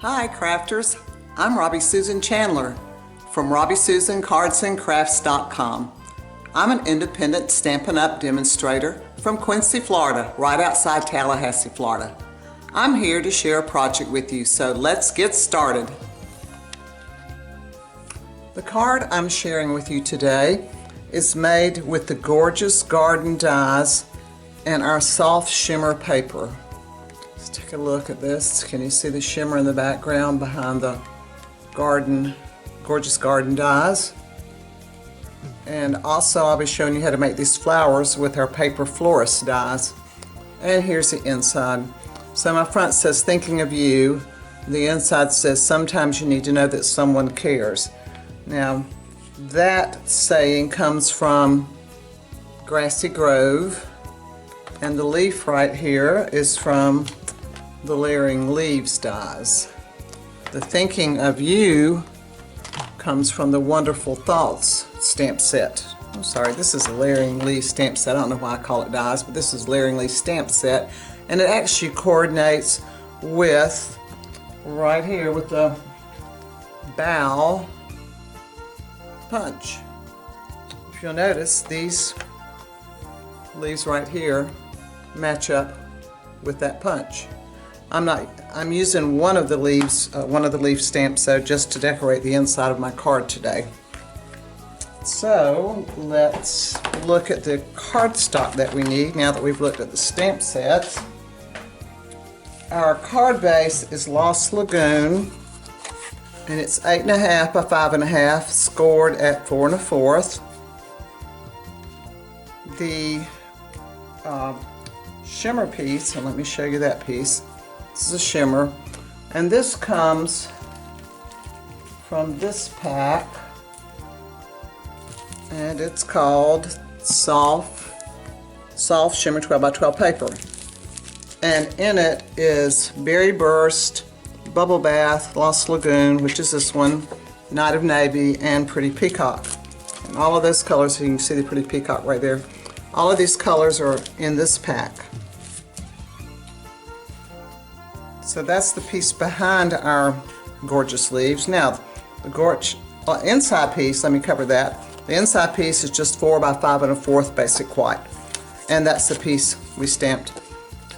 Hi crafters, I'm Robbie Susan Chandler from RobbieSusanCardsandCrafts.com. I'm an independent Stampin' Up! Demonstrator from Quincy, Florida, right outside Tallahassee, Florida. I'm here to share a project with you, so let's get started. The card I'm sharing with you today is made with the gorgeous garden dies and our soft shimmer paper. Let's take a look at this. Can you see the shimmer in the background behind the gorgeous garden dies? And also I'll be showing you how to make these flowers with our paper florist dies. And here's the inside. So my front says thinking of you. The inside says sometimes you need to know that someone cares. Now that saying comes from Grassy Grove, and the leaf right here is from the Layering Leaves dies. The thinking of you comes from the Wonderful Thoughts stamp set. I'm sorry, this is a Layering Leaves stamp set. I don't know why I call it dies, but this is Layering Leaves stamp set, and it actually coordinates with right here with the bow punch. If you'll notice, these leaves right here match up with that punch. I'm using one of the leaves, leaf stamps, so just to decorate the inside of my card today. So let's look at the cardstock that we need now that we've looked at the stamp sets. Our card base is Lost Lagoon, and it's 8.5 by 5.5, scored at 4 1/4. The shimmer piece, and let me show you that piece. This is a shimmer, and this comes from this pack, and it's called Soft Shimmer 12 by 12 paper. And in it is Berry Burst, Bubble Bath, Lost Lagoon, which is this one, Night of Navy, and Pretty Peacock. And all of those colors, so you can see the Pretty Peacock right there. All of these colors are in this pack. So that's the piece behind our gorgeous leaves. Now, the inside piece, let me cover that. The inside piece is just 4 by 5 1/4 basic white. And that's the piece we stamped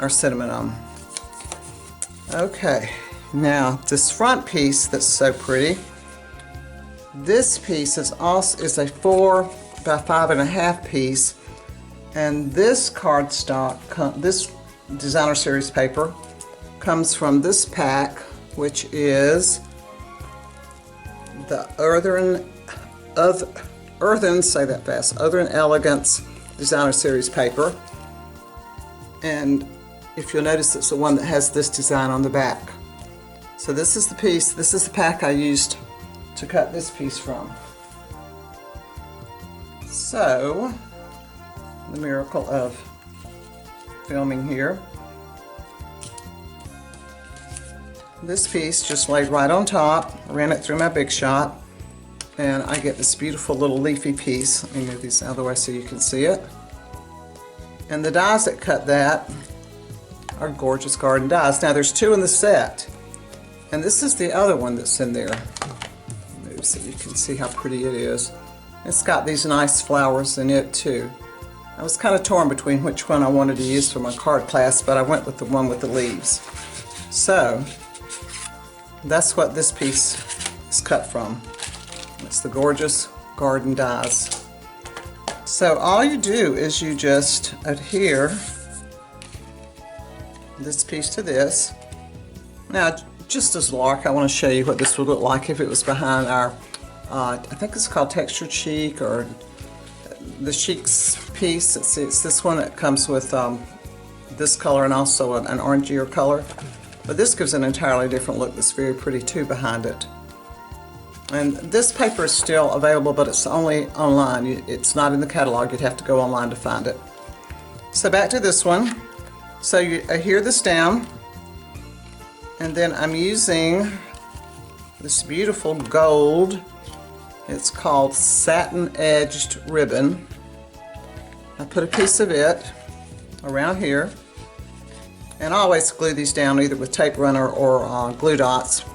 our cinnamon on. Okay, now this front piece that's so pretty, this piece is a 4 by 5.5 piece, and this cardstock, this designer series paper, comes from this pack, which is the Earthen Elegance designer series paper. And if you'll notice, it's the one that has this design on the back. So this is the piece, this is the pack I used to cut this piece from. So, the miracle of filming here. This piece just laid right on top. I ran it through my Big Shot, and I get this beautiful little leafy piece. Let me move these out of the way so you can see it. And the dies that cut that are gorgeous garden dies. Now there's 2 in the set, and this is the other one that's in there. Move so you can see how pretty it is. It's got these nice flowers in it too. I was kind of torn between which one I wanted to use for my card class, but I went with the one with the leaves. So that's what this piece is cut from. It's the gorgeous garden dies. So all you do is you just adhere this piece to this. Now, just as lark, I want to show you what this would look like if it was behind our, I think it's called Texture Chic, or the Chic's piece. It's this one that comes with this color and also an orangier color. But this gives an entirely different look that's very pretty too behind it. And this paper is still available, but it's only online. It's not in the catalog. You'd have to go online to find it. So back to this one. So you adhere this down, and then I'm using this beautiful gold. It's called Satin Edged Ribbon. I put a piece of it around here, And I always glue these down either with tape runner or glue dots,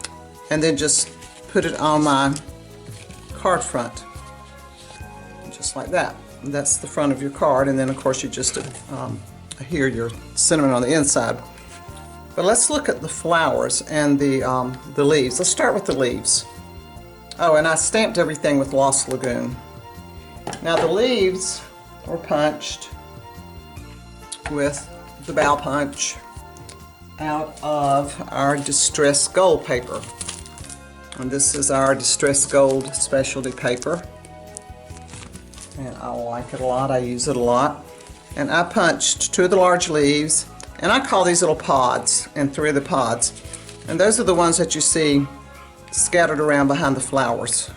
and then just put it on my card front, just like that. And that's the front of your card, and then of course you just adhere your cinnamon on the inside. But let's look at the flowers and the leaves. Let's start with the leaves. Oh, and I stamped everything with Lost Lagoon. Now the leaves were punched with the bow punch out of our distressed gold paper. And this is our distressed gold specialty paper. And I like it a lot, I use it a lot. And I punched 2 of the large leaves, and I call these little pods, and 3 of the pods. And those are the ones that you see scattered around behind the flowers.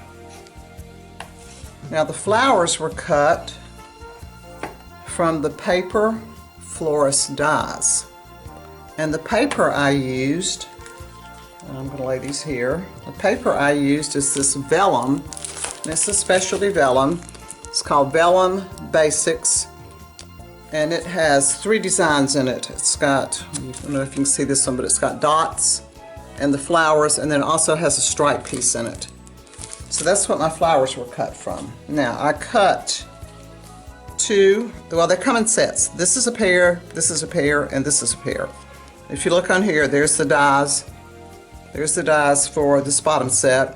Now the flowers were cut from the paper florist dies. And the paper I used, and I'm going to lay these here, the paper I used is this vellum. This is specialty vellum. It's called Vellum Basics, and it has 3 designs in it. It's got, I don't know if you can see this one, but it's got dots and the flowers, and then it also has a stripe piece in it. So that's what my flowers were cut from. Now I cut 2, well they come in sets. This is a pair, this is a pair, and this is a pair. If you look on here, there's the dies. There's the dies for this bottom set.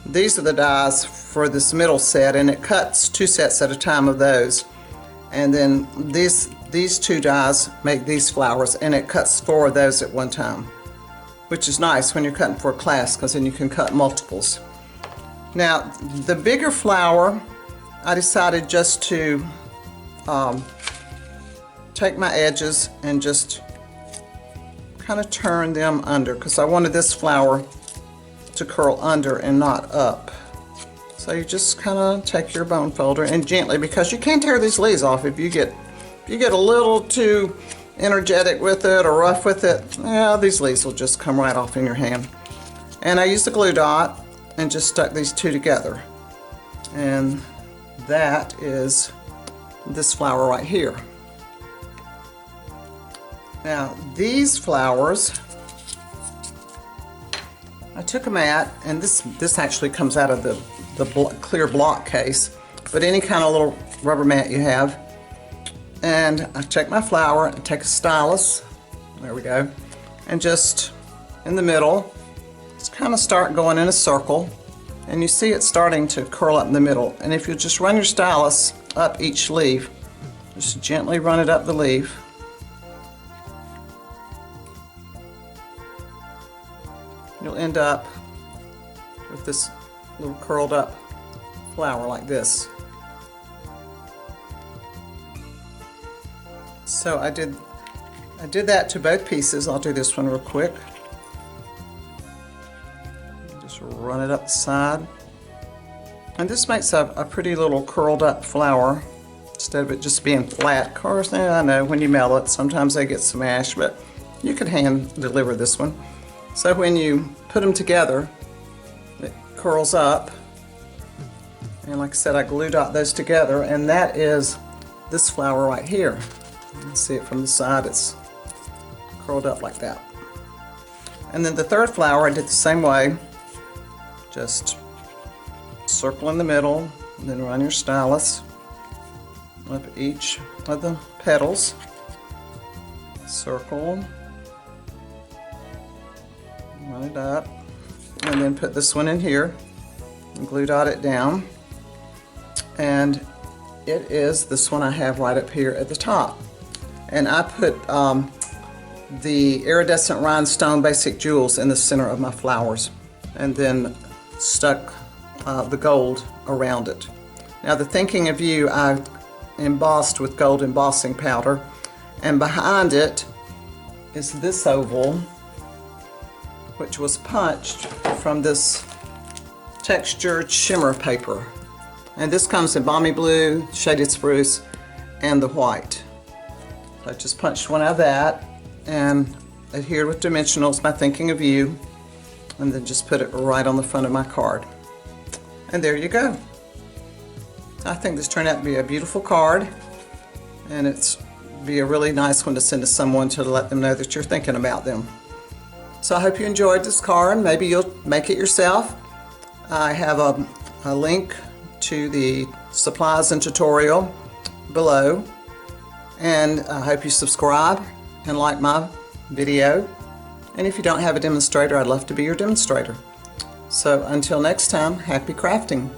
These are the dies for this middle set, and it cuts 2 sets at a time of those. And then these 2 dies make these flowers, and it cuts 4 of those at one time, which is nice when you're cutting for a class, because then you can cut multiples. Now the bigger flower, I decided just to take my edges and just kind of turn them under, because I wanted this flower to curl under and not up. So you just kind of take your bone folder and gently, because you can't tear these leaves off if you get a little too energetic with it or rough with it. Yeah, these leaves will just come right off in your hand. And I used a glue dot and just stuck these 2 together, and that is this flower right here. Now these flowers, I took a mat, and this actually comes out of the clear block case, but any kind of little rubber mat you have. And I take my flower and take a stylus, there we go, and just in the middle, just kind of start going in a circle, and you see it starting to curl up in the middle. And if you just run your stylus up each leaf, just gently run it up the leaf, you'll end up with this little curled up flower like this. So I did that to both pieces. I'll do this one real quick. Just run it up the side. And this makes a pretty little curled up flower instead of it just being flat. Of course, I know when you mail it, sometimes they get smashed, but you could hand deliver this one. So when you put them together, it curls up. And like I said, I glue dot those together, and that is this flower right here. You can see it from the side, it's curled up like that. And then the third flower I did the same way. Just circle in the middle, and then run your stylus up each of the petals. Circle, run it up, and then put this one in here and glue dot it down. And it is this one I have right up here at the top. And I put the iridescent rhinestone basic jewels in the center of my flowers, and then stuck the gold around it. Now the Thinking of You I embossed with gold embossing powder, and behind it is this oval, which was punched from this textured shimmer paper. And this comes in balmy blue, shaded spruce, and the white. So I just punched one out of that and adhered with dimensionals by Thinking of You, and then just put it right on the front of my card. And there you go. I think this turned out to be a beautiful card, and it's be a really nice one to send to someone to let them know that you're thinking about them. So I hope you enjoyed this card. Maybe you'll make it yourself. I have a link to the supplies and tutorial below. And I hope you subscribe and like my video. And if you don't have a demonstrator, I'd love to be your demonstrator. So until next time, happy crafting.